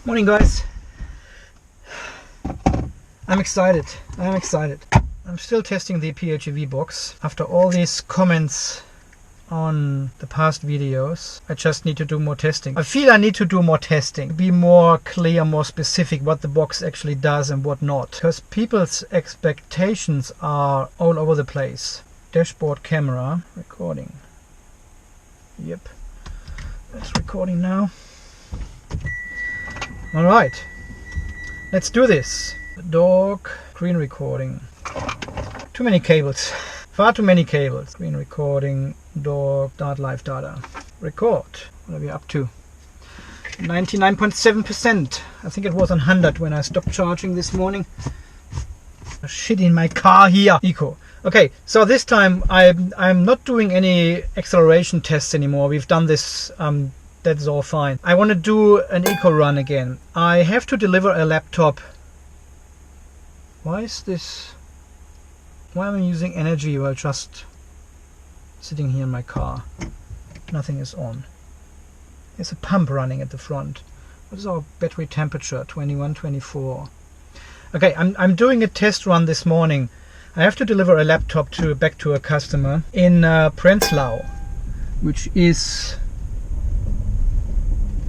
Morning guys. I'm excited. I'm still testing the PHEV box. After all these comments on the past videos, I just need to do more testing. I feel I need to do more testing, be more clear, more specific what the box actually does and what not, because people's expectations are all over the place. Dashboard camera recording. Yep, that's recording now. All right, let's do this. Dog, screen recording. Too many cables, far too many cables. Screen recording, dog, start live data. Record, what are we up to? 99.7%. I think it was on 100 when I stopped charging this morning. Shit in my car here. Eco. Okay, so this time I'm not doing any acceleration tests anymore. We've done this. That's all fine. I want to do an eco run again. I have to deliver a laptop. Why is this? Why am I using energy while just sitting here in my car? Nothing is on. There's a pump running at the front. What is our battery temperature? 21, 24. Okay, I'm doing a test run this morning. I have to deliver a laptop back to a customer in Prenzlau, which is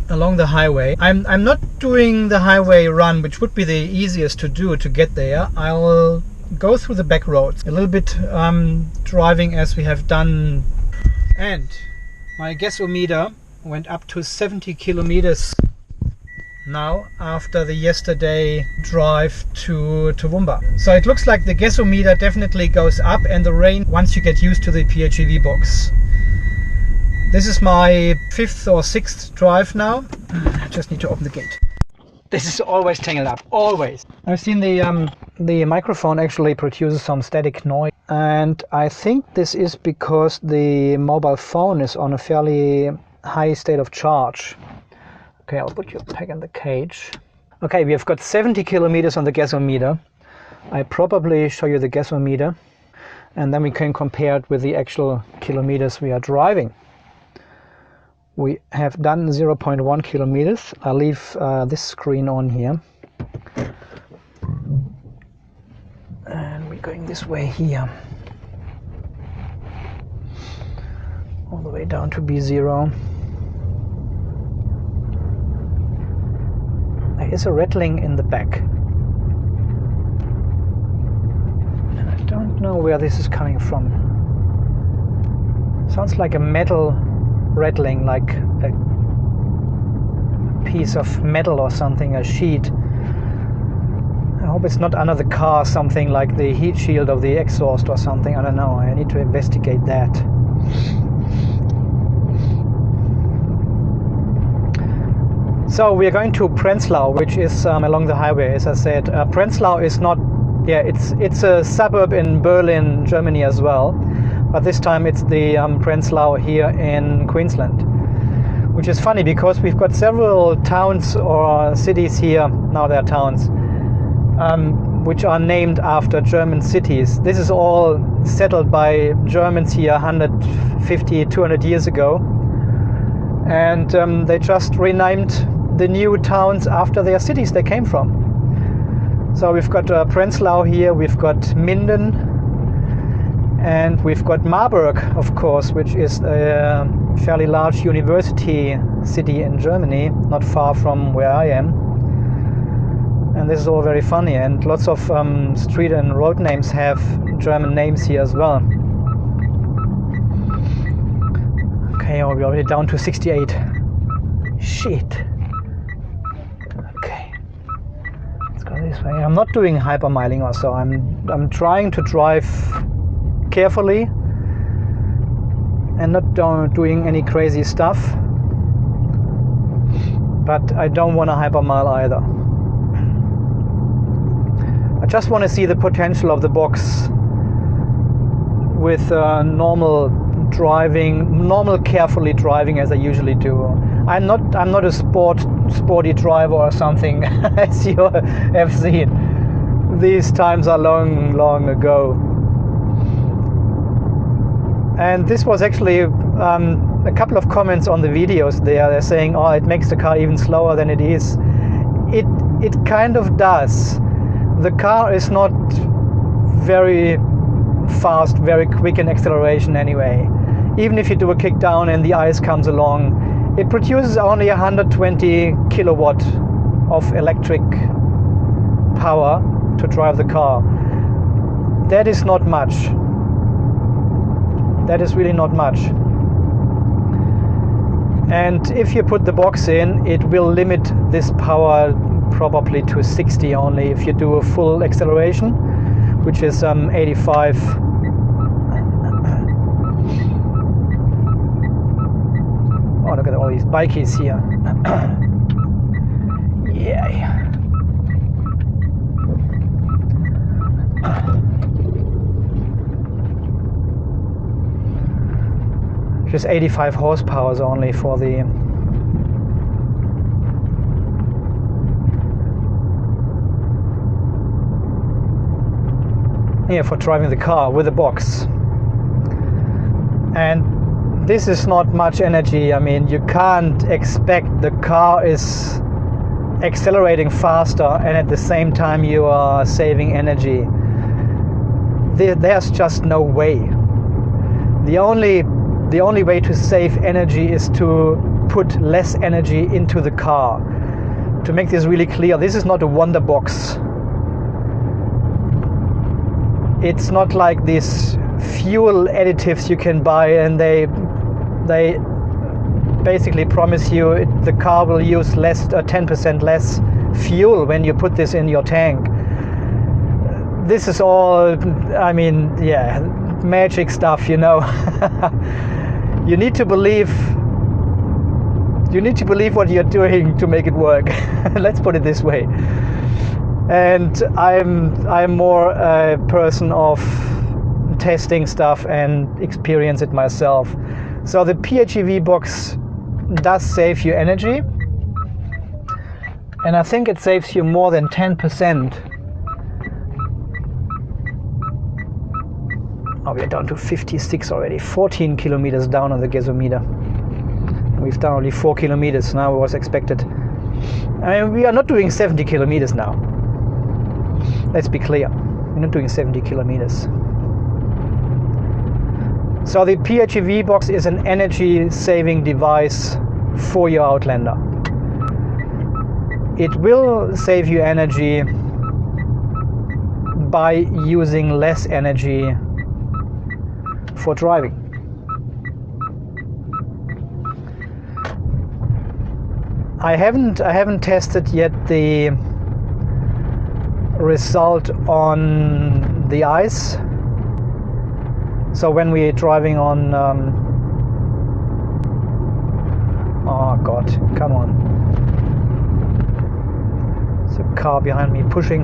along the highway. I'm not doing the highway run, which would be the easiest to do to get there. I'll go through the back roads a little bit, driving as we have done, and my gasometer went up to 70 kilometers now after the yesterday drive to Toowoomba. So it looks like the gasometer definitely goes up, and the range once you get used to the PHEV box. This is my 5th or 6th drive now. I just need to open the gate. This is always tangled up, always. I've seen the microphone actually produces some static noise, and I think this is because the mobile phone is on a fairly high state of charge. Okay, I'll put you back in the cage. Okay, we have got 70 kilometers on the gasometer. I probably show you the gasometer, and then we can compare it with the actual kilometers we are driving. We have done 0.1 kilometers. I'll leave this screen on here. And we're going this way here. All the way down to B0. There is a rattling in the back. And I don't know where this is coming from. Sounds like a metal rattling, like a piece of metal or something, a sheet. I hope it's not under the car, something like the heat shield of the exhaust or something. I don't know. I need to investigate that. So we are going to Prenzlau, which is along the highway, as I said. Prenzlau is not, it's a suburb in Berlin, Germany as well. But this time it's the Prenzlau here in Queensland, which is funny because we've got several towns or cities here, now they're towns, which are named after German cities. This is all settled by Germans here 150, 200 years ago. And they just renamed the new towns after their cities they came from. So we've got Prenzlau here, we've got Minden, and we've got Marburg, of course, which is a fairly large university city in Germany, not far from where I am. And this is all very funny, and lots of street and road names have German names here as well. Okay, we're already down to 68. Shit. Okay, let's go this way. I'm not doing hypermiling or so. I'm trying to drive carefully and not doing any crazy stuff, but I don't want to hypermile either. I just want to see the potential of the box with normal driving, normal carefully driving as I usually do. I'm not a sporty driver or something as you have seen. These times are long ago. And this was actually a couple of comments on the videos there. They're saying, oh, it makes the car even slower than it is. it kind of does. The car is not very fast, very quick in acceleration anyway. Even if you do a kick down and the ice comes along, it produces only 120 kilowatt of electric power to drive the car. That is not much. That is really not much. And if you put the box in, it will limit this power probably to 60 only if you do a full acceleration, which is 85. Oh, look at all these bikies here. Yeah. Just 85 horsepower only for the for driving the car with the box. And this is not much energy. I mean, you can't expect the car is accelerating faster and at the same time you are saving energy. There's just no way. The only way to save energy is to put less energy into the car. To make this really clear, this is not a wonder box. It's not like these fuel additives you can buy and they basically promise you the car will use 10% less fuel when you put this in your tank. This is all, I mean, yeah, magic stuff, you know. You need to believe what you're doing to make it work. Let's put it this way. And I'm more a person of testing stuff and experience it myself. So the PHEV box does save you energy, and I think it saves you more than 10%. Oh, we're down to 56 already, 14 kilometers down on the gasometer. We've done only 4 kilometers now, was expected. I mean, we are not doing 70 kilometers now. Let's be clear, we're not doing 70 kilometers. So the PHEV box is an energy saving device for your Outlander. It will save you energy by using less energy for driving. I haven't tested yet the result on the ice. So when we're driving on oh god, come on, there's a car behind me pushing.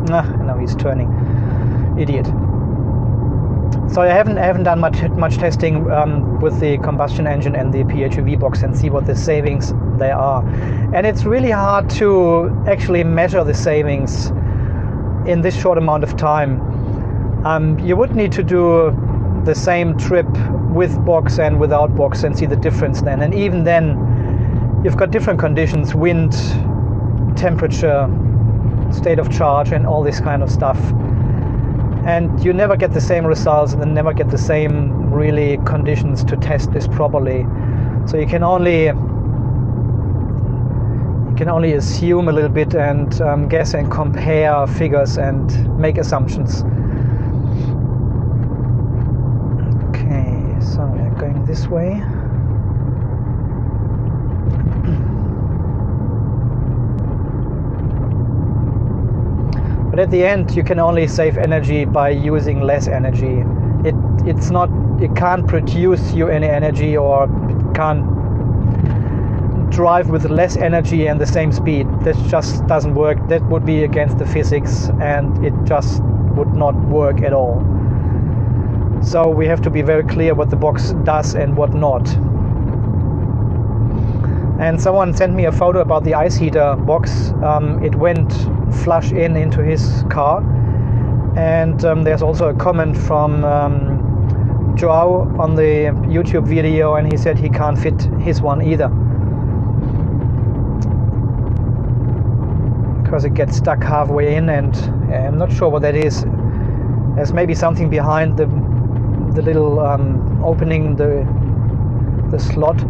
Now he's turning. Idiot. So I haven't done much testing with the combustion engine and the PHEV box and see what the savings there are. And it's really hard to actually measure the savings in this short amount of time. You would need to do the same trip with box and without box and see the difference then. And even then, you've got different conditions, wind, temperature, state of charge, and all this kind of stuff. And you never get the same results and never get the same really conditions to test this properly. So you can only assume a little bit and guess and compare figures and make assumptions. Okay, so we're going this way. But at the end, you can only save energy by using less energy. It can't produce you any energy, or it can't drive with less energy and the same speed. That just doesn't work. That would be against the physics, and it just would not work at all. So we have to be very clear what the box does and what not. And someone sent me a photo about the ice heater box. It went flush into his car. And there's also a comment from Joao on the YouTube video, and he said he can't fit his one either. because it gets stuck halfway in, and I'm not sure what that is. There's maybe something behind the little opening, the slot,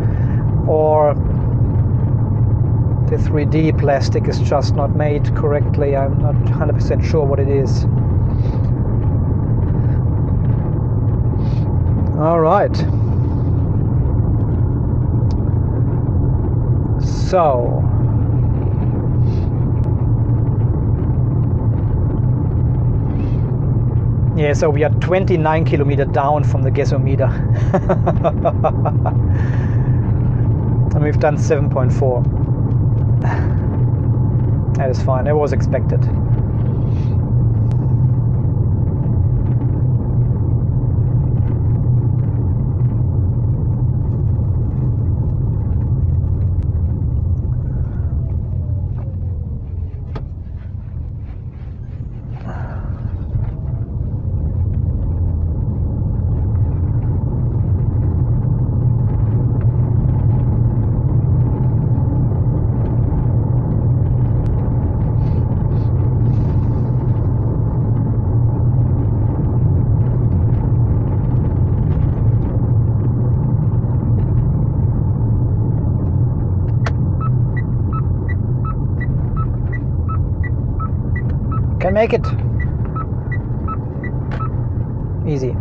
or the 3D plastic is just not made correctly. I'm not 100% sure what it is. All right. So yeah, so we are 29 kilometers down from the gasometer. And we've done 7.4. That is fine, that was expected. Can make it. Easy.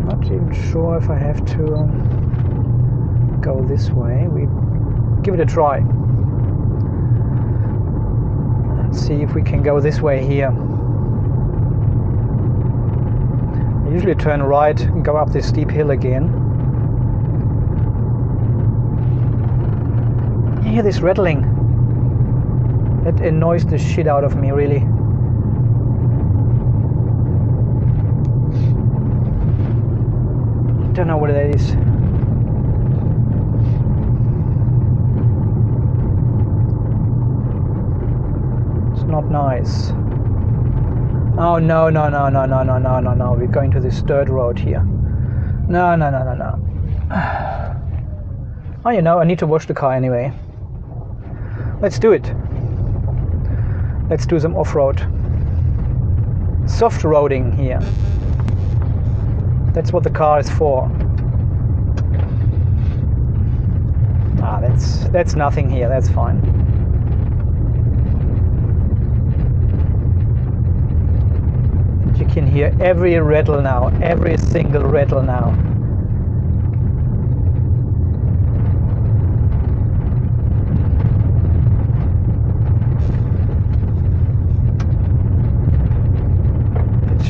Not even sure if I have to go this way. We give it a try. Let's see if we can go this way here. I usually turn right and go up this steep hill again. You hear this rattling? It annoys the shit out of me, really. Don't know what that is. It's not nice. Oh no, no, no, no, no, no, no, no, no. We're going to this dirt road here. No, no, no, no, no. Oh, you know, I need to wash the car anyway. Let's do it. Let's do some off-road. Soft roading here. That's what the car is for. Ah, that's nothing here, that's fine. You can hear every rattle now, every single rattle now.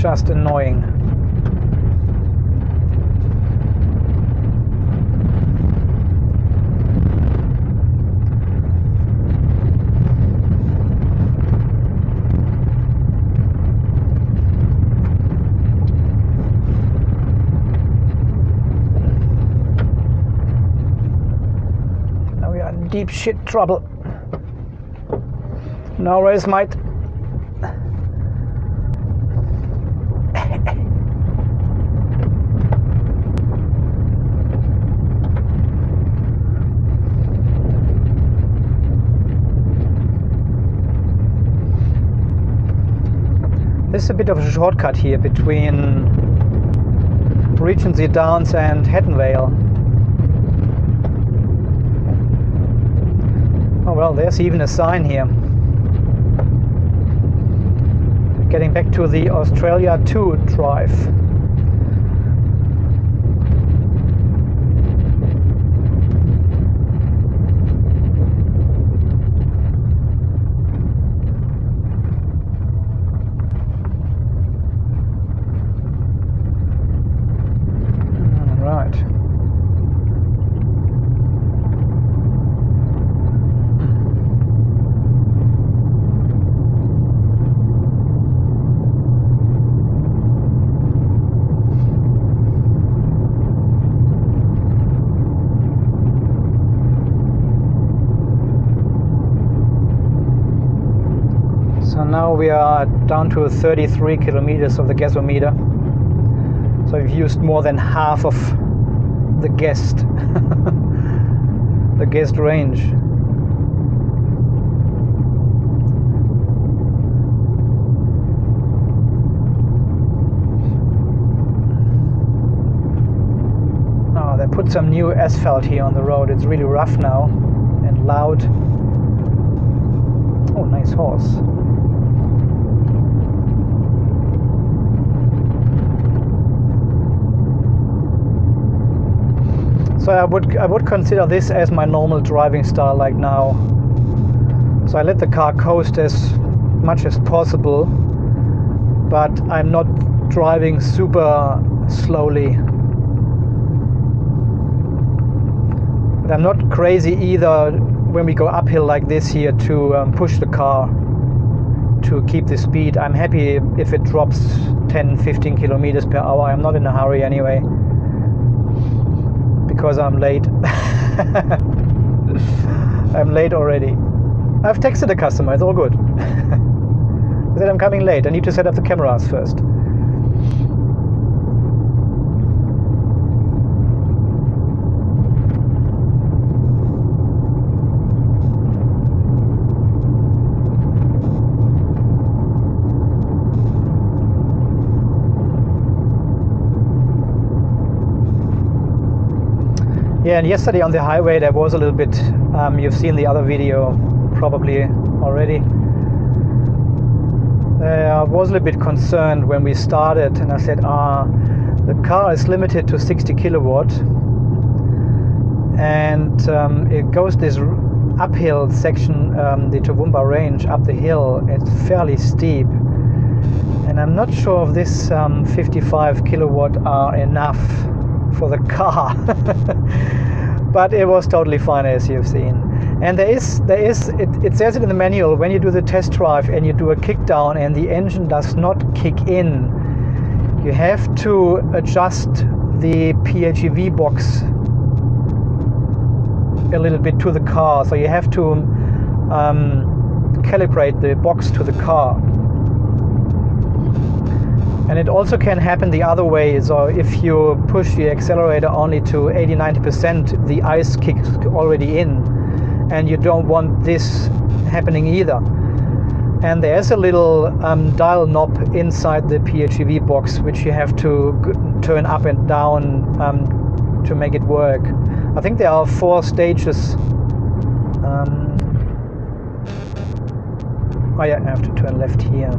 Just annoying. Now we are in deep shit trouble. No race, mate. This is a bit of a shortcut here between Regency Downs and Hettenvale. Oh well, there's even a sign here. Getting back to the Australia 2 drive. Now we are down to 33 kilometers of the gasometer. So we've used more than half of the gas the guessed range. Oh, they put some new asphalt here on the road. It's really rough now and loud. Oh, nice horse. So I would consider this as my normal driving style like now. So I let the car coast as much as possible, but I'm not driving super slowly. But I'm not crazy either when we go uphill like this here to push the car to keep the speed. I'm happy if it drops 10-15 kilometers per hour. I'm not in a hurry anyway, because I'm late. I'm late already. I've texted the customer, it's all good. I said I'm coming late, I need to set up the cameras first. Yeah, and yesterday on the highway there was a little bit, you've seen the other video probably already. I was a little bit concerned when we started, and I said, the car is limited to 60 kilowatt, and it goes this uphill section, the Toowoomba range up the hill. It's fairly steep, and I'm not sure if this 55 kilowatt are enough for the car. But it was totally fine, as you've seen. And it says it in the manual, when you do the test drive and you do a kick down and the engine does not kick in, you have to adjust the PHEV box a little bit to the car. So you have to calibrate the box to the car. And it also can happen the other way. So if you push the accelerator only to 80-90%, the ice kicks already in, and you don't want this happening either. And there's a little dial knob inside the PHEV box which you have to turn up and down to make it work. I think there are 4 stages. Oh yeah, I have to turn left here.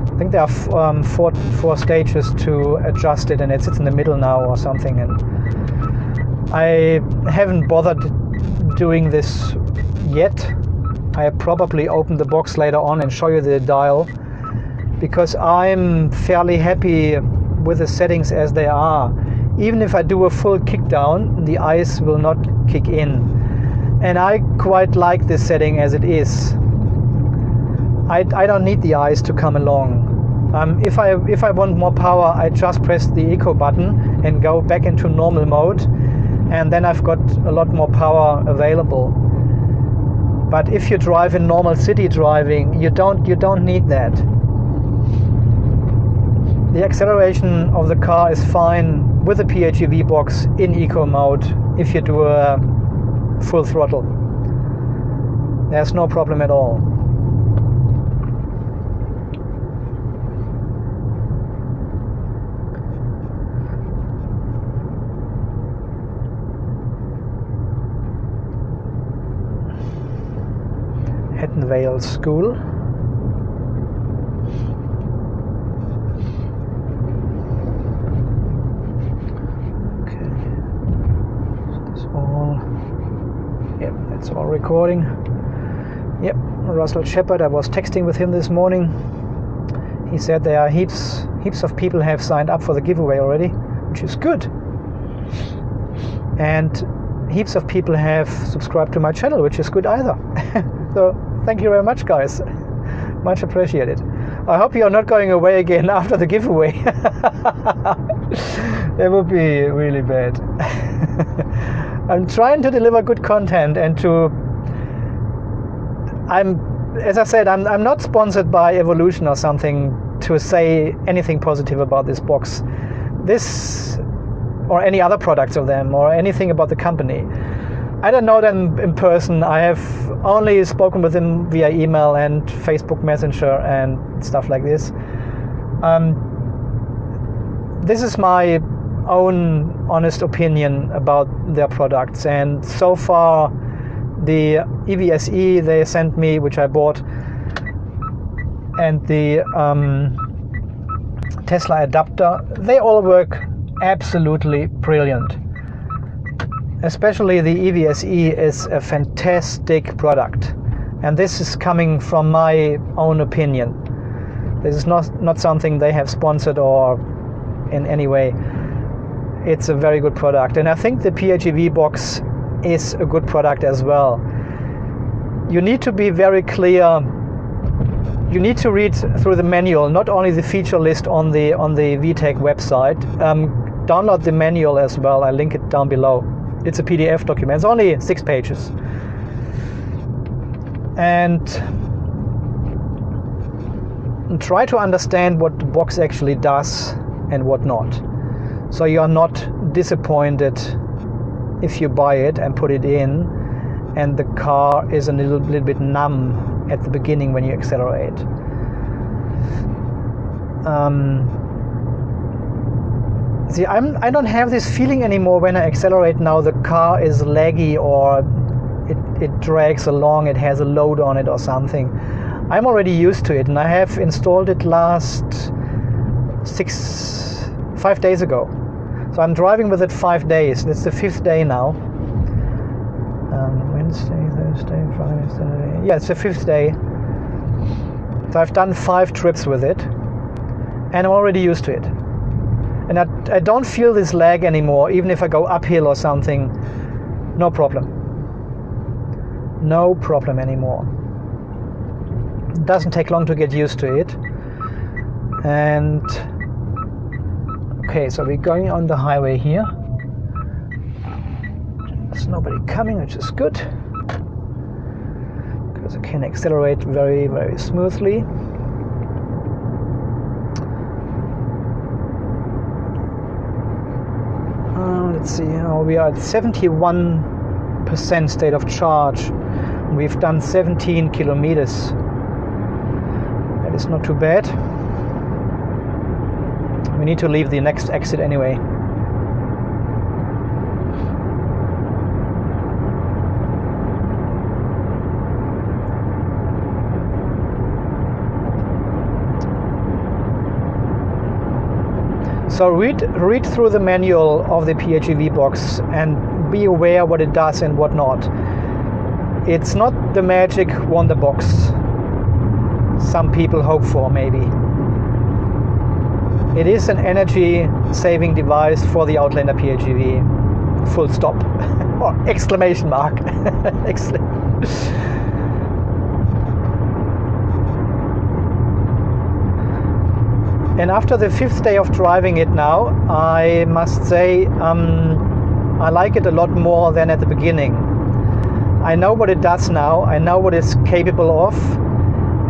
I think there are four stages to adjust it, and it sits in the middle now or something. And I haven't bothered doing this yet. I probably open the box later on and show you the dial, because I'm fairly happy with the settings as they are. Even if I do a full kick down, the ice will not kick in, and I quite like this setting as it is. I don't need the ice to come along. If I want more power, I just press the eco button and go back into normal mode, and then I've got a lot more power available. But if you drive in normal city driving, you don't need that. The acceleration of the car is fine with the PHEV box in eco mode if you do a full throttle. There's no problem at all. Vale School. Okay. Is this all? Yep, that's all recording. Yep, Russell Shepard, I was texting with him this morning. He said there are heaps of people have signed up for the giveaway already, which is good. And heaps of people have subscribed to my channel, which is good either. So thank you very much, guys. Much appreciated. I hope you're not going away again after the giveaway. That would be really bad. I'm trying to deliver good content, and as I said, I'm not sponsored by Evolution or something to say anything positive about this box. This or any other products of them or anything about the company. I don't know them in person. I have only spoken with him via email and Facebook Messenger and stuff like this. This is my own honest opinion about their products, and so far the EVSE they sent me, which I bought, and the Tesla adapter, they all work absolutely brilliant. Especially the EVSE is a fantastic product, and this is coming from my own opinion. This is not something they have sponsored or in any way. It's a very good product, and I think the PHEV Box is a good product as well. You need to be very clear. You need to read through the manual, not only the feature list on the VTEC website. Download the manual as well. I link it down below. It's a PDF document. It's only 6 pages. And try to understand what the box actually does and what not. So you are not disappointed if you buy it and put it in and the car is a little bit numb at the beginning when you accelerate. See, I don't have this feeling anymore when I accelerate now. The car is laggy or it drags along, it has a load on it or something. I'm already used to it, and I have installed it last 5 days ago. So I'm driving with it 5 days. It's the 5th day now. Wednesday, Thursday, Friday, Saturday. Yeah, it's the 5th day. So I've done 5 trips with it, and I'm already used to it. And I don't feel this lag anymore, even if I go uphill or something. No problem. No problem anymore. It doesn't take long to get used to it. And okay, so we're going on the highway here. There's nobody coming, which is good, because I can accelerate very, very smoothly. Let's see, we are at 71% state of charge. We've done 17 kilometers. That is not too bad. We need to leave the next exit anyway. So read through the manual of the PHEV Box and be aware what it does and what not. It's not the magic wonder box some people hope for, maybe. It is an energy saving device for the Outlander PHEV. Full stop. Or exclamation mark. And after the 5th day of driving it now, I must say I like it a lot more than at the beginning. I know what it does now, I know what it's capable of,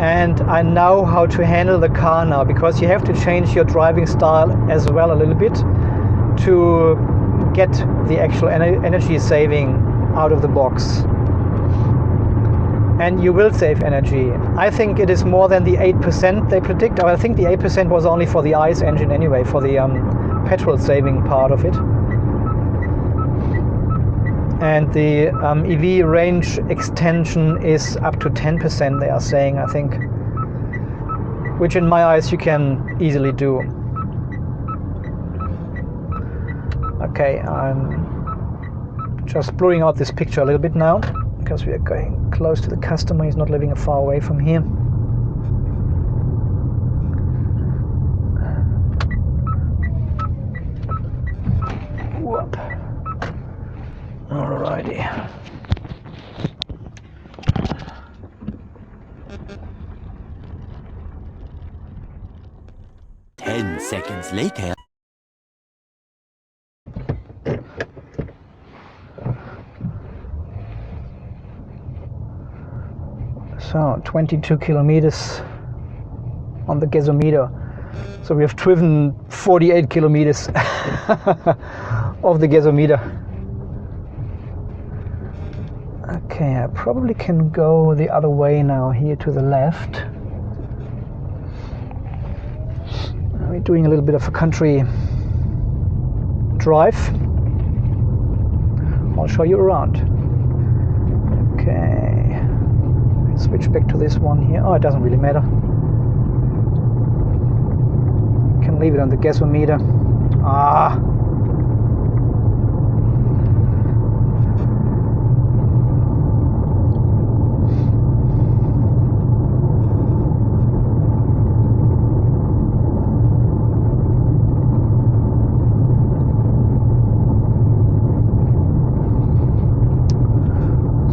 and I know how to handle the car now, because you have to change your driving style as well a little bit to get the actual energy saving out of the box. And you will save energy. I think it is more than the 8% they predict. I think the 8% was only for the ICE engine anyway, for the petrol saving part of it. And the EV range extension is up to 10%, they are saying, I think. Which in my eyes you can easily do. Okay, I'm just blurring out this picture a little bit now, because we are going close to the customer. He's not living far away from here. Whoop. Alrighty. Ten seconds later. So 22 kilometers on the gasometer. So we have driven 48 kilometers of the gasometer. Okay, I probably can go the other way now, here to the left. We're doing a little bit of a country drive. I'll show you around. Okay, switch back to this one here. Oh, it doesn't really matter. Can leave it on the gasometer.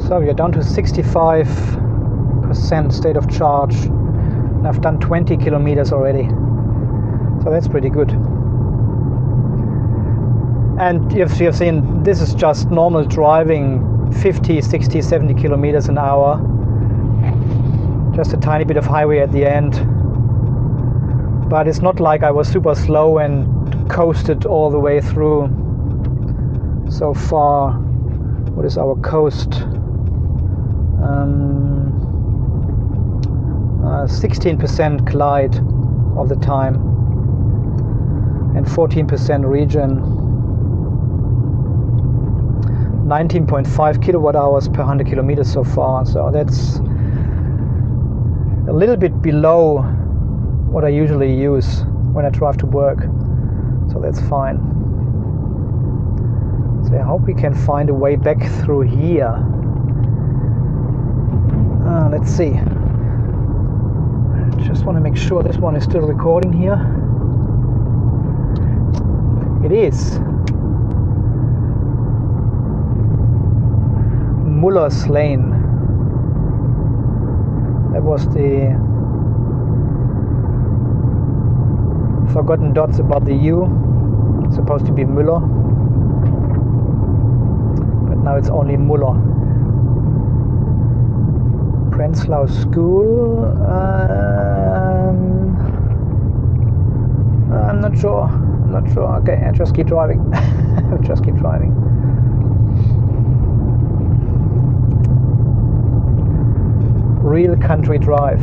So we are down to 65% state of charge. And I've done 20 kilometers already. So that's pretty good. And if you've seen, this is just normal driving, 50, 60, 70 kilometers an hour. Just a tiny bit of highway at the end. But it's not like I was super slow and coasted all the way through. So far, what is our coast? 16% glide of the time and 14% region. 19.5 kilowatt hours per 100 kilometers so far, so that's a little bit below what I usually use when I drive to work, so that's fine. So I hope we can find a way back through here. Let's see. I just want to make sure this one is still recording here. It is. Muller's Lane. That was the forgotten dots about the U. It's supposed to be Müller, but now it's only Muller. Prenzlau School. I'm not sure. Okay, I just keep driving. Just keep driving. Real country drive.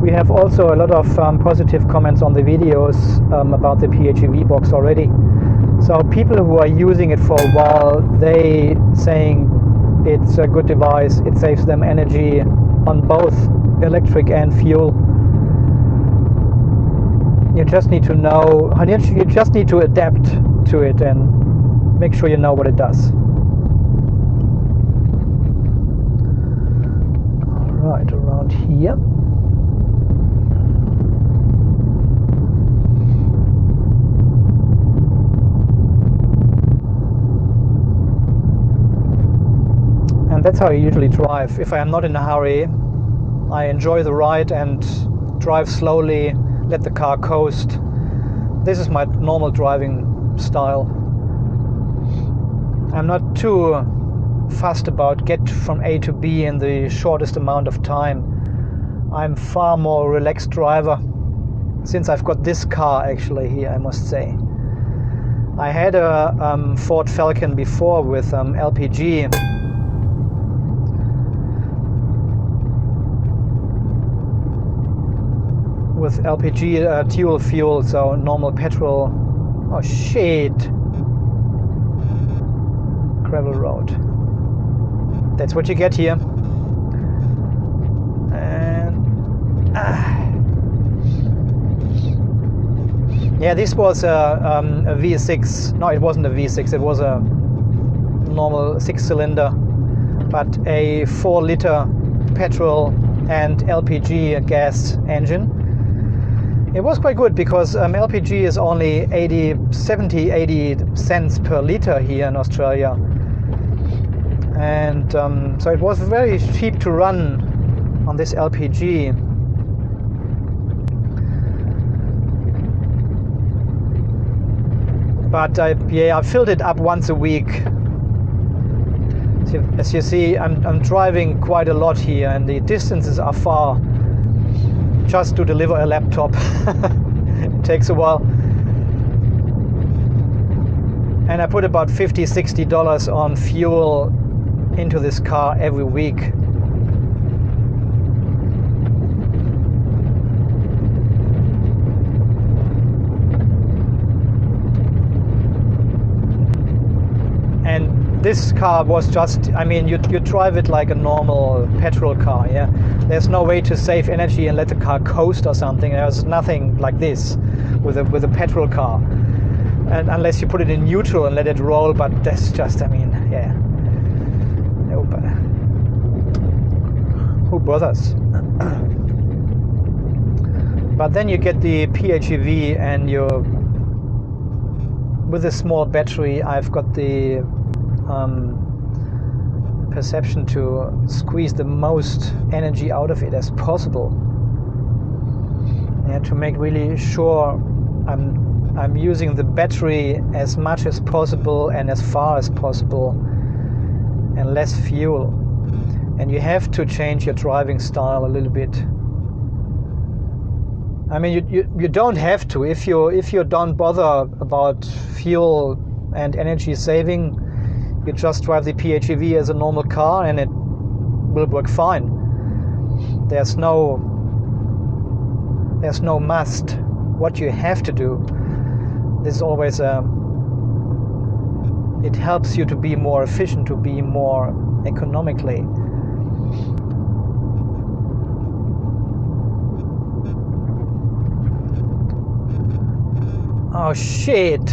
We have also a lot of positive comments on the videos about the PHEV box already. So people who are using it for a while, they saying it's a good device, it saves them energy on both electric and fuel. You just need to know, you just need to adapt to it and make sure you know what it does. Right, around here. And that's how I usually drive. If I am not in a hurry, I enjoy the ride and drive slowly, let the car coast. This is my normal driving style. I'm not too fussed about get from A to B in the shortest amount of time. I'm far more relaxed driver since I've got this car actually here, I must say. I had a Ford Falcon before with LPG. With LPG dual fuel, so normal petrol. Oh shit! Gravel road. That's what you get here. And yeah, this was a V6. No, it wasn't a V6. It was a normal 6-cylinder, but a 4-liter petrol and LPG gas engine. It was quite good because LPG is only 80 cents per liter here in Australia. and so it was very cheap to run on this LPG. But I filled it up once a week. So as you see, I'm driving quite a lot here, and the distances are far. Just to deliver a laptop, it takes a while. And I put about $50–60 on fuel into this car every week. And this car was just, I mean, you drive it like a normal petrol car, yeah? There's no way to save energy and let the car coast or something. There's nothing like this with a petrol car. And unless you put it in neutral and let it roll, but that's just, I mean, yeah. No, but who bothers? But then you get the PHEV, and with a small battery, I've got the perception to squeeze the most energy out of it as possible. Yeah, to make really sure I'm using the battery as much as possible and as far as possible, and less fuel. And you have to change your driving style a little bit. I mean, you don't have to. If you don't bother about fuel and energy saving, you just drive the PHEV as a normal car and it will work fine. There's no must. What you have to do, this is always it helps you to be more efficient, to be more economically. Oh shit!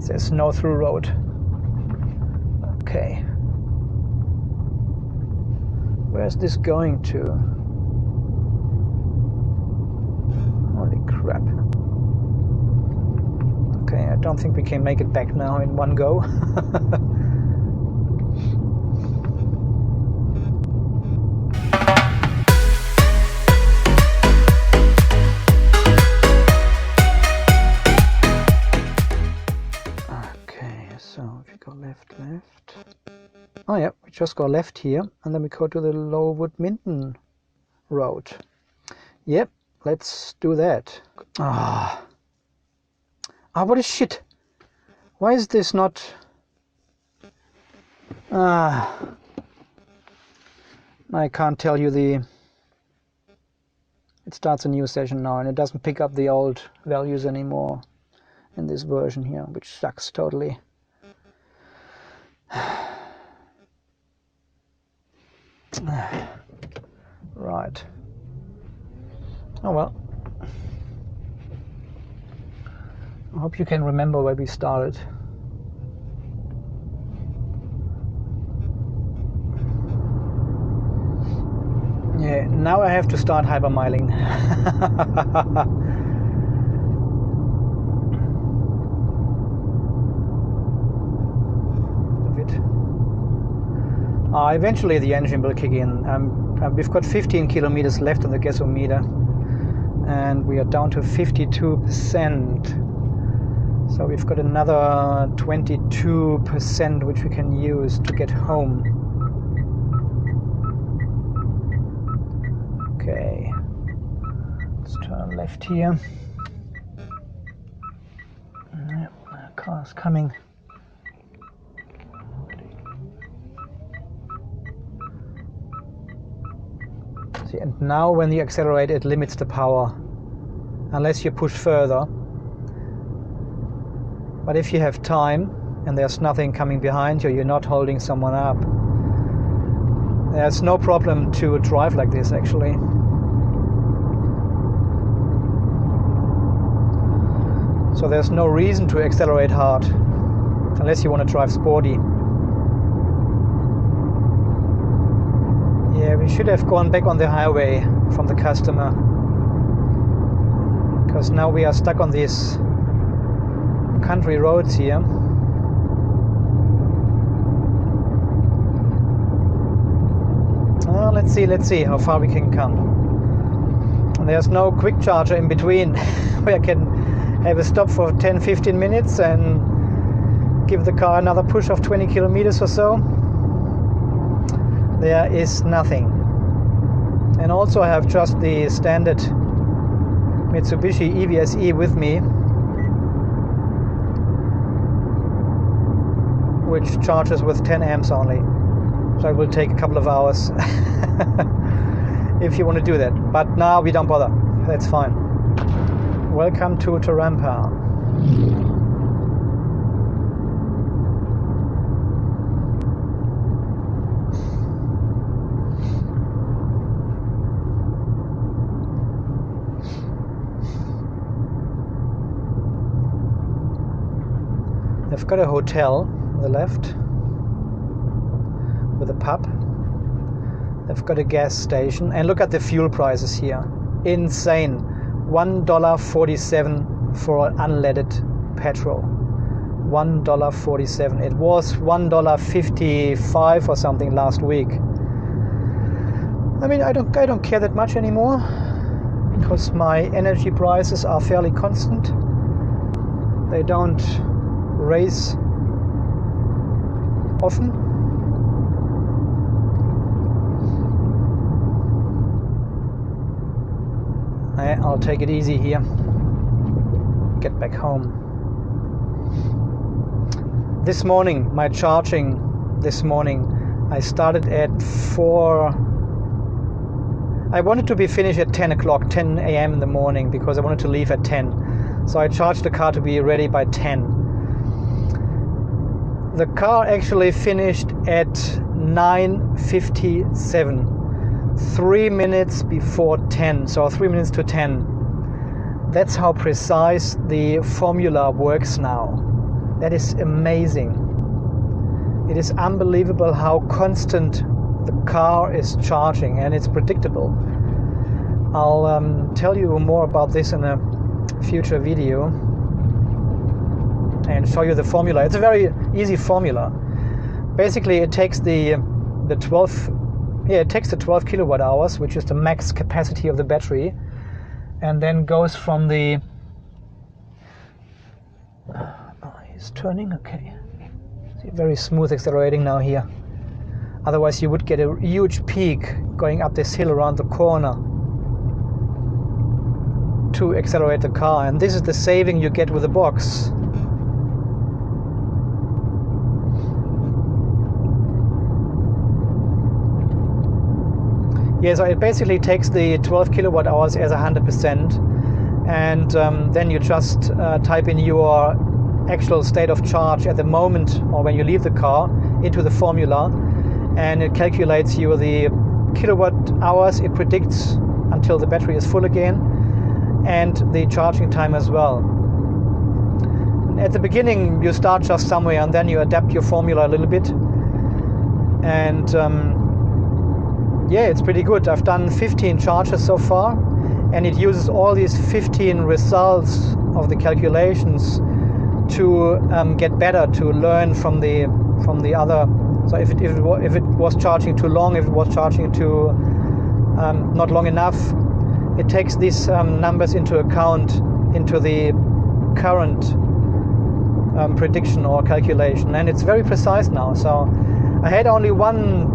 There's no through road. Okay. Where's this going to? Holy crap. Okay, I don't think we can make it back now in one go. Left. Oh yeah, we just go left here, and then we go to the Lowood Minden road. Yep, let's do that. What a shit. Why is this not... I can't tell you the... It starts a new session now, and it doesn't pick up the old values anymore in this version here, which sucks totally. Right. Oh well. I hope you can remember where we started. Yeah, now I have to start hypermiling. Eventually the engine will kick in. We've got 15 kilometers left on the gasometer, and we are down to 52%. So we've got another 22% which we can use to get home. Okay, let's turn left here. Car's coming. And now when you accelerate, it limits the power unless you push further. But if you have time and there's nothing coming behind you, you're not holding someone up, there's no problem to drive like this actually. So there's no reason to accelerate hard unless you want to drive sporty. Yeah, we should have gone back on the highway from the customer, because now we are stuck on these country roads here. let's see how far we can come. And there's no quick charger in between where I can have a stop for 10-15 minutes and give the car another push of 20 kilometers or so. There is nothing. And also I have just the standard Mitsubishi EVSE with me, which charges with 10 amps only. So it will take a couple of hours if you want to do that. But now we don't bother. That's fine. Welcome to Tarampa. They've got a hotel on the left with a pub. They've got a gas station, and look at the fuel prices here. Insane. $1.47 for unleaded petrol. $1.47. It was $1.55 or something last week. I mean, I don't care that much anymore because my energy prices are fairly constant. They don't raise often. I'll take it easy here. Get back home. This morning, my charging this morning, I started at 4. I wanted to be finished at 10 o'clock, 10 a.m. in the morning, because I wanted to leave at 10. So I charged the car to be ready by 10. The car actually finished at 9:57. 3 minutes before 10, so 3 minutes to 10. That's how precise the formula works now. That is amazing. It is unbelievable how constant the car is charging, and it's predictable. I'll tell you more about this in a future video and show you the formula. It's a very easy formula. Basically, it takes the 12 kilowatt hours, which is the max capacity of the battery, and then goes from the he's turning, okay. See, very smooth accelerating now here. Otherwise you would get a huge peak going up this hill around the corner to accelerate the car, and this is the saving you get with the box. Yeah, so it basically takes the 12 kilowatt hours as 100%, and then you just type in your actual state of charge at the moment or when you leave the car into the formula, and it calculates you the kilowatt hours it predicts until the battery is full again, and the charging time as well. At the beginning you start just somewhere, and then you adapt your formula a little bit, and yeah, it's pretty good. I've done 15 charges so far, and it uses all these 15 results of the calculations to get better, to learn from the other. So if it was charging too long, if it was charging too not long enough, it takes these numbers into account into the current prediction or calculation, and it's very precise now. So I had only one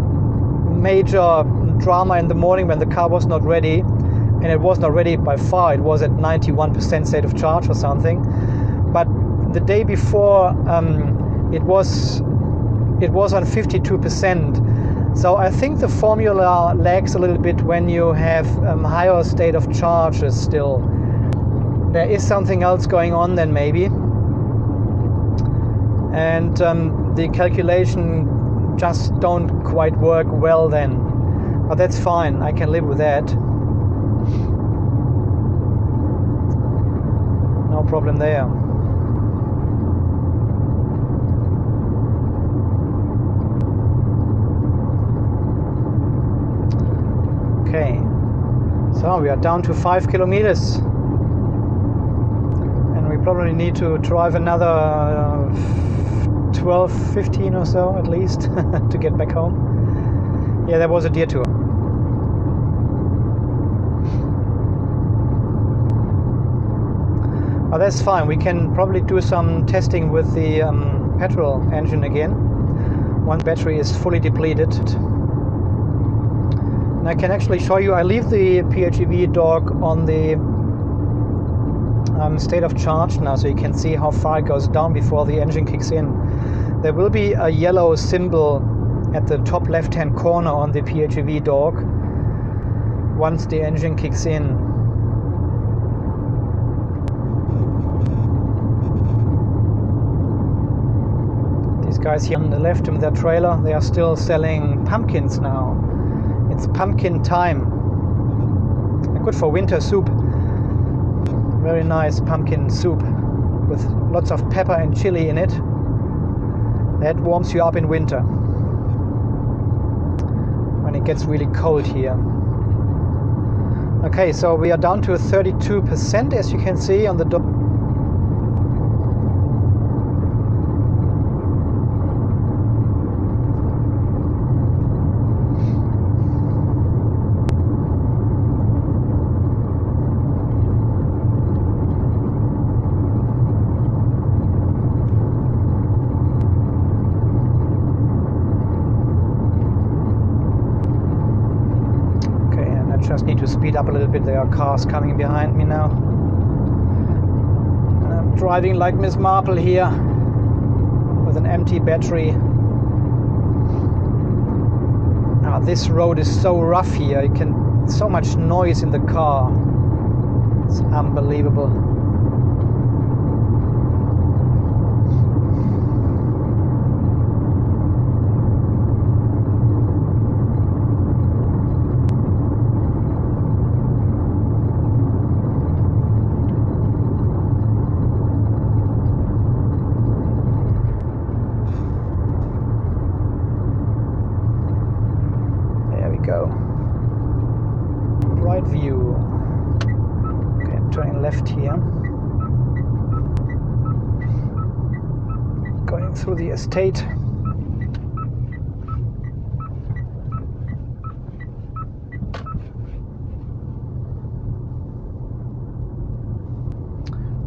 major drama in the morning when the car was not ready, and it was not ready by far. It was at 91% state of charge or something, but the day before it was on 52%. So I think the formula lags a little bit when you have higher state of charges still. There is something else going on then maybe, and the calculation just don't quite work well then, but that's fine. I can live with that. No problem there. Okay, so we are down to 5 kilometers, and we probably need to drive another 12, 15 or so at least to get back home. Yeah, there was a detour. Oh, that's fine. We can probably do some testing with the petrol engine again. One battery is fully depleted. And I can actually show you, I leave the PHEV dog on the state of charge now, so you can see how far it goes down before the engine kicks in. There will be a yellow symbol at the top left hand corner on the PHEV dog once the engine kicks in. These guys here on the left in their trailer, they are still selling pumpkins now. It's pumpkin time. Good for winter soup. Very nice pumpkin soup with lots of pepper and chili in it. That warms you up in winter when it gets really cold here. Okay, so we are down to 32%, as you can see on the dot. Just need to speed up a little bit. There are cars coming behind me now. I'm driving like Miss Marple here with an empty battery. This road is so rough here. So much noise in the car. It's unbelievable. Go. Right view. Okay, I'm turning left here. Going through the estate.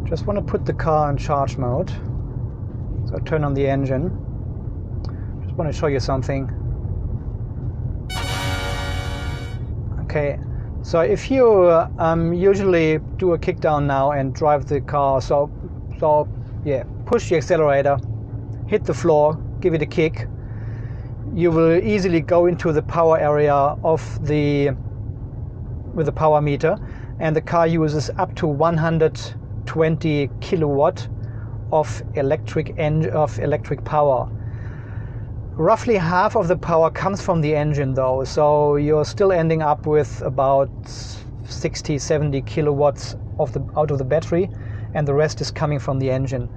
Just want to put the car in charge mode. So I turn on the engine. Just want to show you something. Okay, so if you usually do a kickdown now and drive the car, so yeah, push the accelerator, hit the floor, give it a kick, you will easily go into the power area with the power meter, and the car uses up to 120 kilowatt of electric power. Roughly half of the power comes from the engine though, so you're still ending up with about 60-70 kilowatts out of the battery, and the rest is coming from the engine.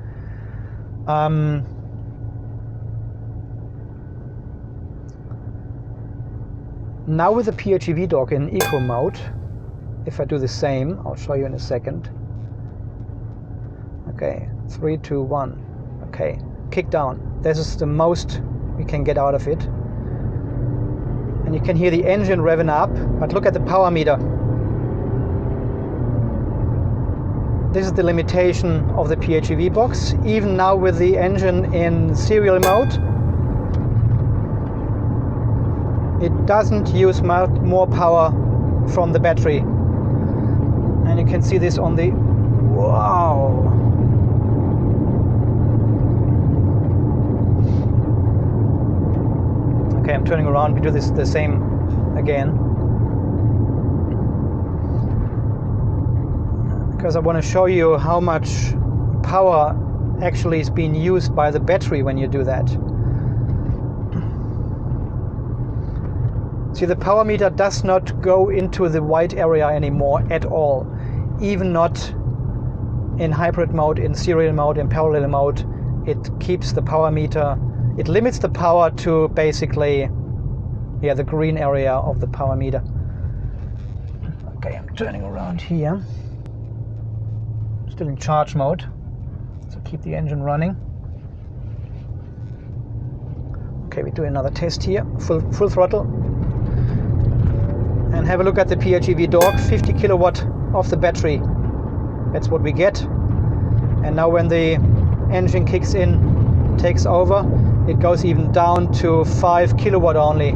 Now with the PHEV dog in eco mode, if I do the same, I'll show you in a second. Okay, 3, 2, 1. Okay, kick down. This is the most we can get out of it, and you can hear the engine revving up, but look at the power meter. This is the limitation of the PHEV box. Even now with the engine in serial mode, it doesn't use more power from the battery, and you can see this on the wow. Okay, I'm turning around. We do this the same again, because I want to show you how much power actually is being used by the battery when you do that. See, the power meter does not go into the white area anymore at all, even not in hybrid mode, in serial mode, in parallel mode. It keeps the power meter. It limits the power to basically, yeah, the green area of the power meter. Okay, I'm turning around here. Still in charge mode, so keep the engine running. Okay, we do another test here, full throttle. And have a look at the PHEV dog, 50 kilowatt of the battery. That's what we get. And now when the engine kicks in, takes over, it goes even down to 5 kilowatt only.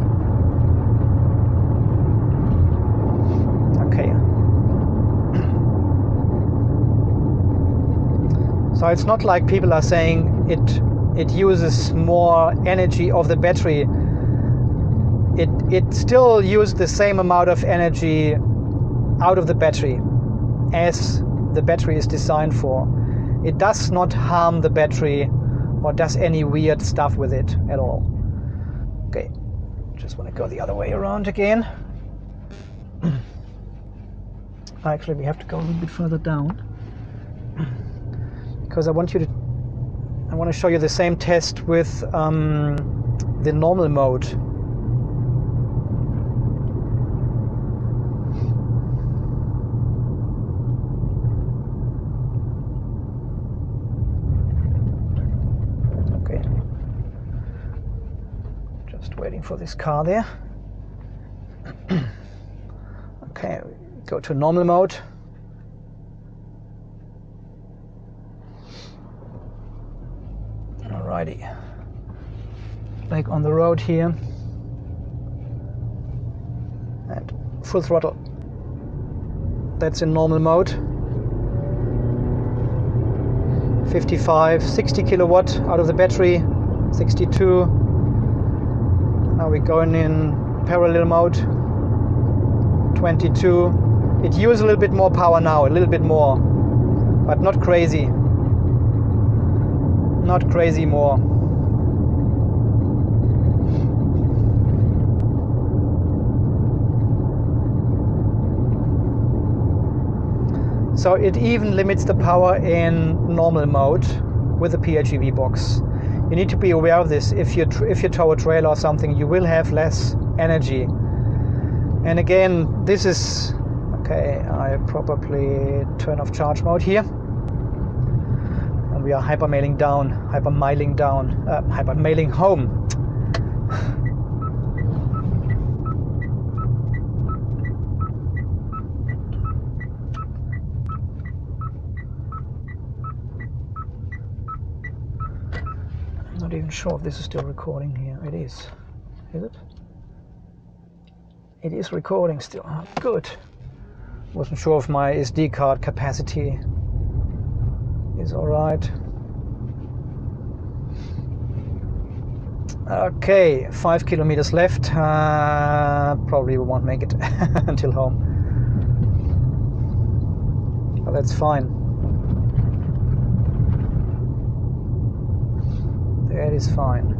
Okay. So it's not like people are saying it uses more energy of the battery. It still uses the same amount of energy out of the battery as the battery is designed for. It does not harm the battery or does any weird stuff with it at all. Okay, just want to go the other way around again. Actually, we have to go a little bit further down because I want to show you the same test with the normal mode. Okay, just waiting for this car there. Okay, go to normal mode. Alrighty, like on the road here, and full throttle. That's in normal mode. 55, 60 kilowatt out of the battery, 62. Now we're going in parallel mode, 22. It uses a little bit more power now, a little bit more, but not crazy. Not crazy more. So it even limits the power in normal mode with the PHEV box. You need to be aware of this. If you tow a trailer or something, you will have less energy. And again, this is okay. I probably turn off charge mode here. We are hypermailing home. I'm not even sure if this is still recording here. It is. Is it? It is recording still. Oh, good. Wasn't sure if my SD card capacity is all right. Okay, 5 kilometers left. Probably won't make it until home, but that's fine. That is fine.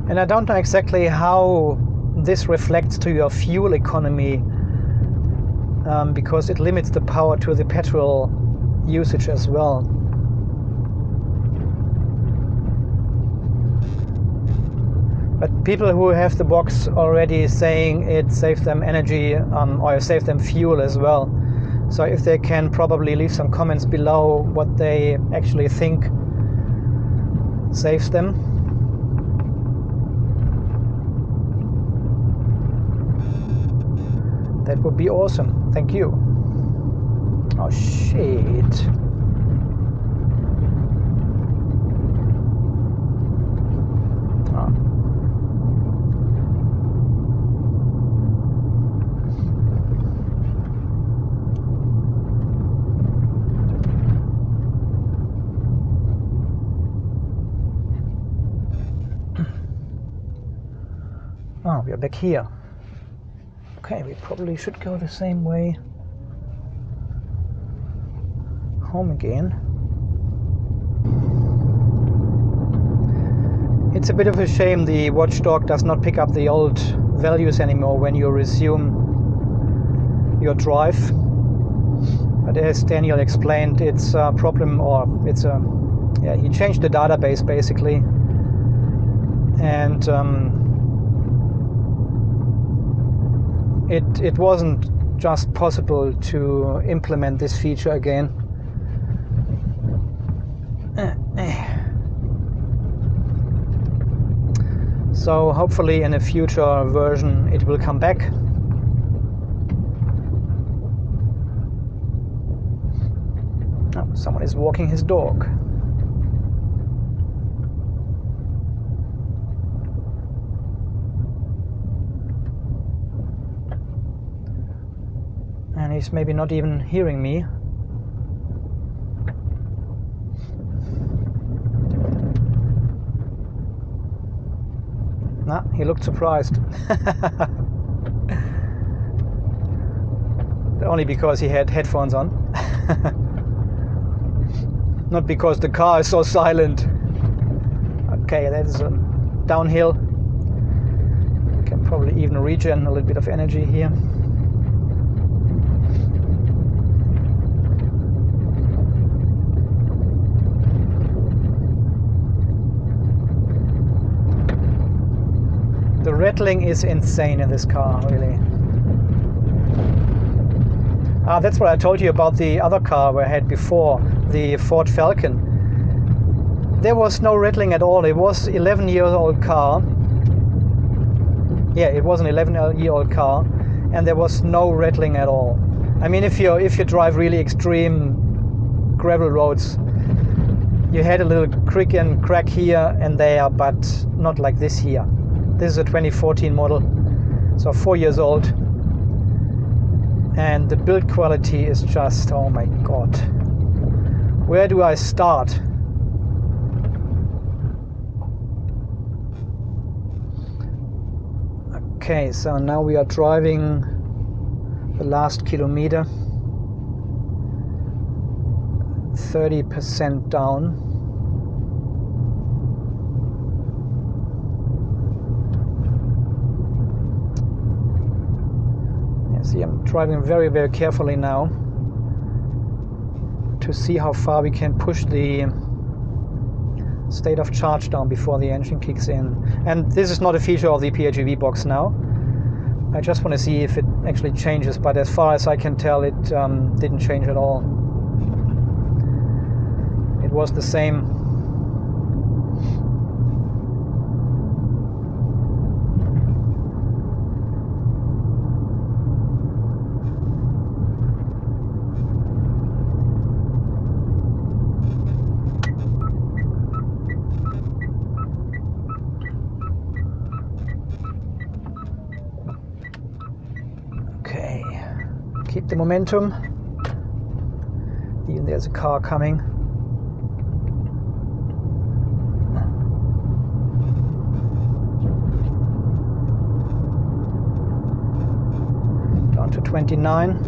And I don't know exactly how this reflects to your fuel economy, because it limits the power to the petrol usage as well. But people who have the box already saying it saves them energy, or saves them fuel as well. So if they can probably leave some comments below what they actually think saves them. That would be awesome. Thank you. Oh shit. Oh, we are back here. Okay, we probably should go the same way home again. It's a bit of a shame the Watchdog does not pick up the old values anymore when you resume your drive. But as Daniel explained, it's a problem, or it's a, yeah, he changed the database basically. And it wasn't just possible to implement this feature again. So hopefully in a future version it will come back. Oh, someone is walking his dog. And he's maybe not even hearing me. Nah, he looked surprised. Only because he had headphones on. Not because the car is so silent. Okay, that is downhill. Can probably even regen a little bit of energy here. The rattling is insane in this car, really. Ah, that's what I told you about the other car we had before, the Ford Falcon. There was no rattling at all. It was an 11-year-old car. Yeah, it was an 11-year-old car, and there was no rattling at all. I mean, if you drive really extreme gravel roads, you had a little creak and crack here and there, but not like this here. This is a 2014 model, so 4 years old, and the build quality is just, oh my god. Where do I start? Okay, so now we are driving the last kilometer, 30% down. See, I'm driving very, very carefully now to see how far we can push the state of charge down before the engine kicks in. And this is not a feature of the PHEV box now. I just want to see if it actually changes, but as far as I can tell, it didn't change at all. It was the same. Keep the momentum. Even there's a car coming. Down to 29.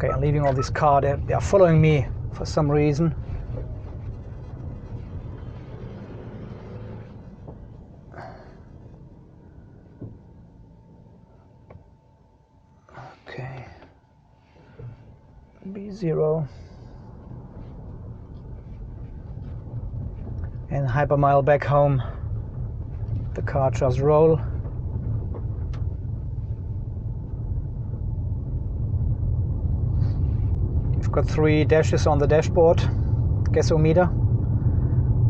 Okay, I'm leaving all this car. They are following me for some reason. Okay. B0. And hypermile back home. The car just roll. Got 3 dashes on the dashboard, gasometer.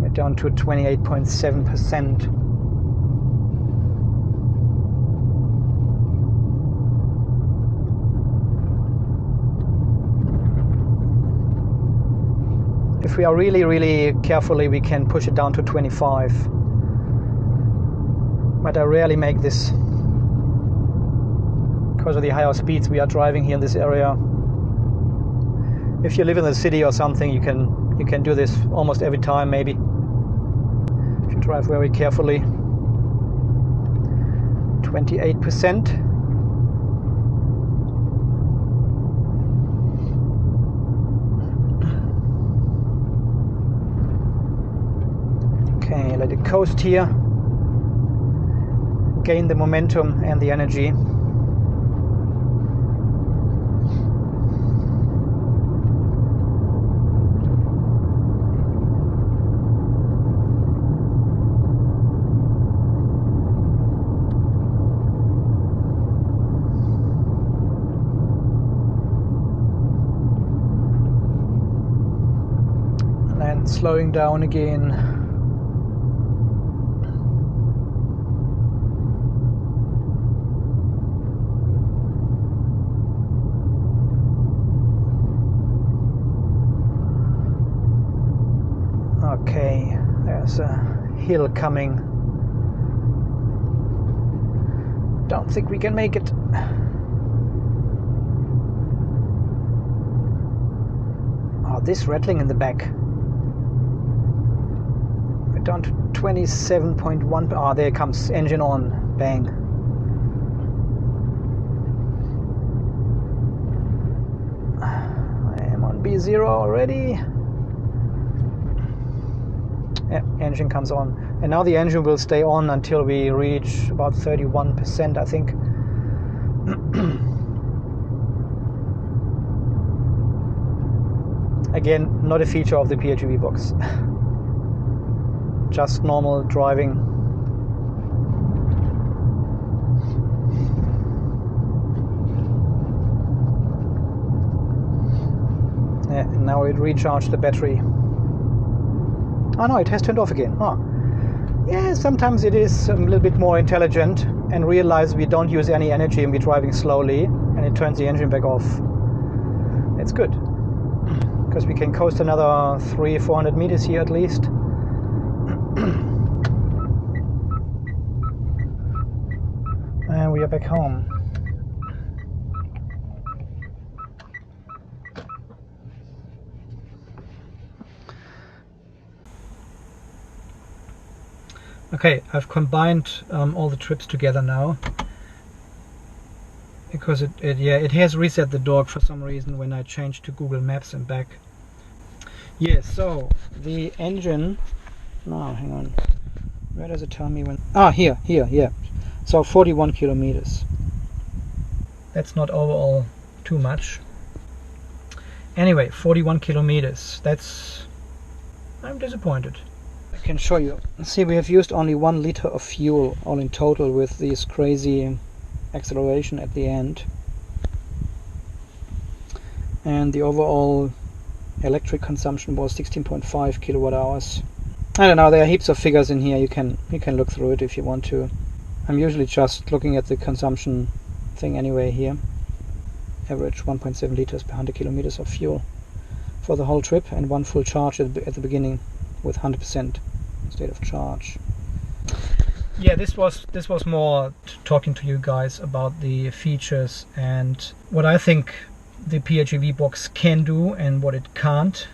We're down to 28.7%. If we are really, really carefully, we can push it down to 25. But I rarely make this because of the higher speeds we are driving here in this area. If you live in the city or something, you can do this almost every time, maybe. If you drive very carefully. 28%. Okay, let it coast here. Gain the momentum and the energy. slowing down again. Okay, there's a hill coming. Don't think we can make it. Oh, this rattling in the back. We're down to 27.1. Oh, there comes engine on. Bang. I am on B0 already. Yeah, engine comes on. And now the engine will stay on until we reach about 31%, I think. Again, not a feature of the PHEV box. Just normal driving. Yeah, and now it recharged the battery. Oh no, it has turned off again. Oh. Yeah, sometimes it is a little bit more intelligent and realize we don't use any energy and we're driving slowly, and it turns the engine back off. It's good, because we can coast another 300-400 meters here at least. And we are back home. Okay, I've combined all the trips together now, because it has reset the dog for some reason when I changed to Google Maps and back. Yeah, so the engine. No, hang on. Where does it tell me when? Ah, here, yeah. So 41 kilometers. That's not overall too much. Anyway, 41 kilometers. I'm disappointed. I can show you. See, we have used only 1 liter of fuel all in total with this crazy acceleration at the end. And the overall electric consumption was 16.5 kilowatt hours. I don't know, there are heaps of figures in here. You can look through it if you want to. I'm usually just looking at the consumption thing anyway here. Average 1.7 liters per 100 kilometers of fuel for the whole trip, and 1 full charge at the beginning with 100% state of charge. Yeah, this was more talking to you guys about the features and what I think the PHEV box can do and what it can't.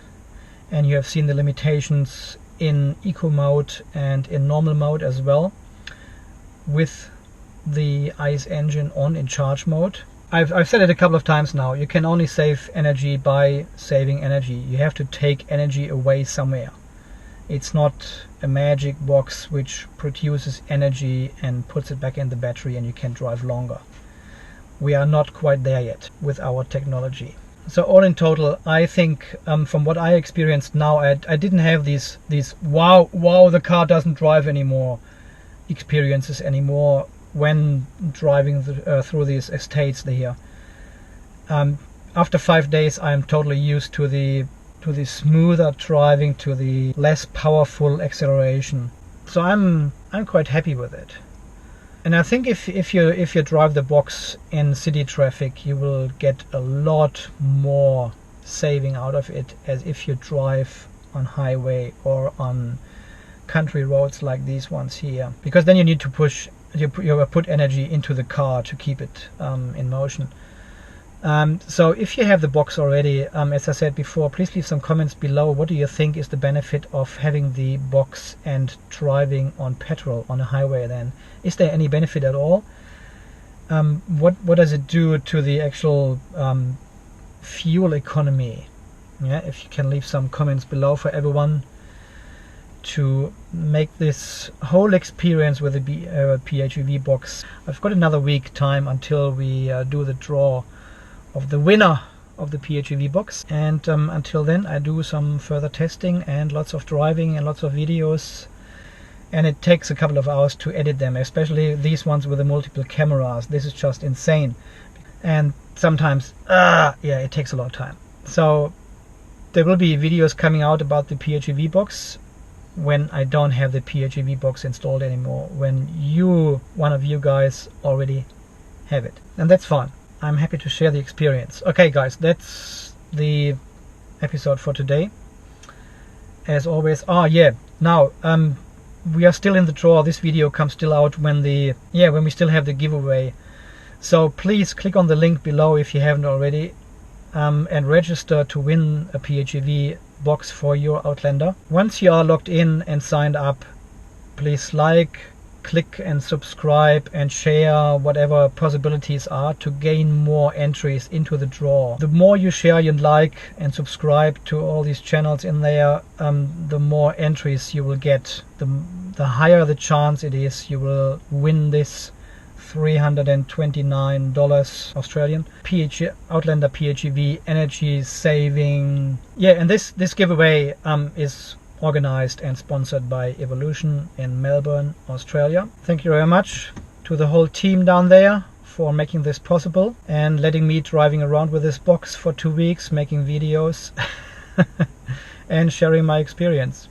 And you have seen the limitations in eco mode and in normal mode as well, with the ICE engine on in charge mode. I've said it a couple of times now. You can only save energy by saving energy. You have to take energy away somewhere. It's not a magic box which produces energy and puts it back in the battery and you can drive longer. We are not quite there yet with our technology. So all in total, I think from what I experienced now, I didn't have these wow the car doesn't drive anymore experiences anymore when driving through these estates here. After 5 days, I am totally used to the smoother driving, to the less powerful acceleration. So I'm quite happy with it. And I think if you drive the box in city traffic, you will get a lot more saving out of it as if you drive on highway or on country roads like these ones here, because then you need to put energy into the car to keep it in motion. So if you have the box already, as I said before, please leave some comments below. What do you think is the benefit of having the box and driving on petrol on a highway then? Is there any benefit at all? What does it do to the actual fuel economy? Yeah, if you can leave some comments below for everyone to make this whole experience with the PHEV box. I've got another week time until we do the draw of the winner of the PHEV box, and until then I do some further testing and lots of driving and lots of videos, and it takes a couple of hours to edit them, especially these ones with the multiple cameras. This is just insane, and sometimes yeah, it takes a long time. So There will be videos coming out about the PHEV box when I don't have the PHEV box installed anymore, when one of you guys already have it, and that's fine. I'm happy to share the experience. Okay guys, that's the episode for today. As always, now we are still in the draw. This video comes still out when we still have the giveaway. So please click on the link below if you haven't already, and register to win a PHEV box for your Outlander. Once you are logged in and signed up, please click and subscribe and share whatever possibilities are to gain more entries into the draw. The more you share and like and subscribe to all these channels in there, the more entries you will get, the higher the chance it is you will win this $329 Australian Outlander PHEV energy saving. And this giveaway is organized and sponsored by Evolution in Melbourne, Australia. Thank you very much to the whole team down there for making this possible and letting me driving around with this box for 2 weeks, making videos and sharing my experience.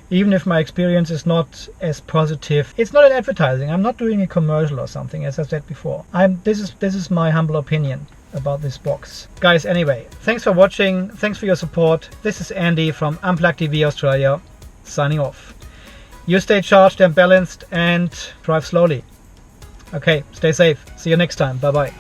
Even if my experience is not as positive, it's not an advertising. I'm not doing a commercial or something, as I said before. This is my humble opinion about this box. Guys, anyway, thanks for watching. Thanks for your support. This is Andy from Unplugged TV Australia, signing off. You stay charged and balanced and drive slowly. Okay, stay safe. See you next time. Bye bye.